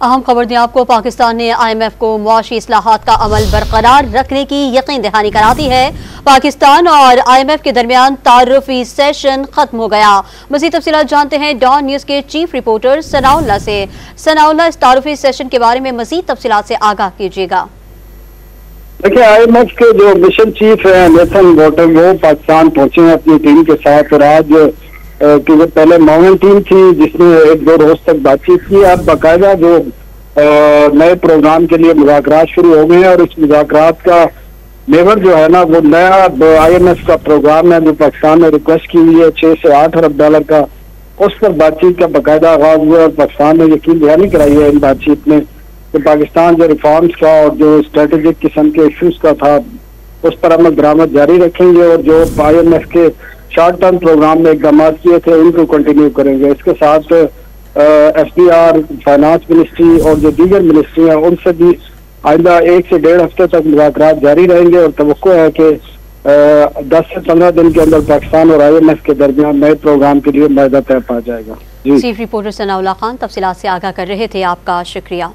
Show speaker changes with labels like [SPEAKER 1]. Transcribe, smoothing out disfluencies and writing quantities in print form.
[SPEAKER 1] अहम खबर दें आपको, पाकिस्तान ने IMF को मुआशी इस्लाहात का अमल बरकरार रखने की यकीन दहानी करा दी है। पाकिस्तान और IMF के दरमियान तारुफी सेशन खत्म हो गया। मज़ीद तफसीलात जानते हैं डॉन न्यूज के चीफ रिपोर्टर सनाउल्लाह से। सनाउल्लाह, इस तारुफी सेशन के बारे में मज़ीद तफसीलात से आगाह कीजिएगा।
[SPEAKER 2] देखिए, IMF के जो मिशन चीफ है नेथन वॉटर, वो पाकिस्तान पहुंचे हैं अपनी टीम के साथ। और आज की जो पहले मॉर्निंग टीम थी जिसने 1-2 रोज तक बातचीत की, अब बाकायदा जो नए प्रोग्राम के लिए मुज़ाकरात शुरू हो गए हैं। और इस मुज़ाकरात का मेवर जो है ना, वो नया IMF का प्रोग्राम है जो पाकिस्तान ने रिक्वेस्ट की हुई है 6 से 8 अरब डॉलर का। उस पर बातचीत का बाकायदा आगाज हुआ और पाकिस्तान ने यकीन दहानी कराई है इन बातचीत में कि पाकिस्तान जो रिफॉर्म्स का और जो स्ट्रेटेजिक किस्म के इश्यूज का था उस पर अमल दरामद जारी रखेंगे और जो IMF के शॉर्ट टर्म प्रोग्राम में इकदाम किए थे उनको कंटिन्यू करेंगे। इसके साथ FDR, फाइनेंस मिनिस्ट्री और जो दीगर मिनिस्ट्री हैं उनसे भी आइंदा 1 से 1.5 हफ्ते तक मुज़ाकरात जारी रहेंगे। और तवक्को है कि 10 से 15 दिन के अंदर पाकिस्तान और IMF के दरमियान नए प्रोग्राम के लिए मायदा तय पा जाएगा।
[SPEAKER 1] चीफ रिपोर्टर सनाउल्लाह खान तफसीलात से आगाह कर रहे थे, आपका शुक्रिया।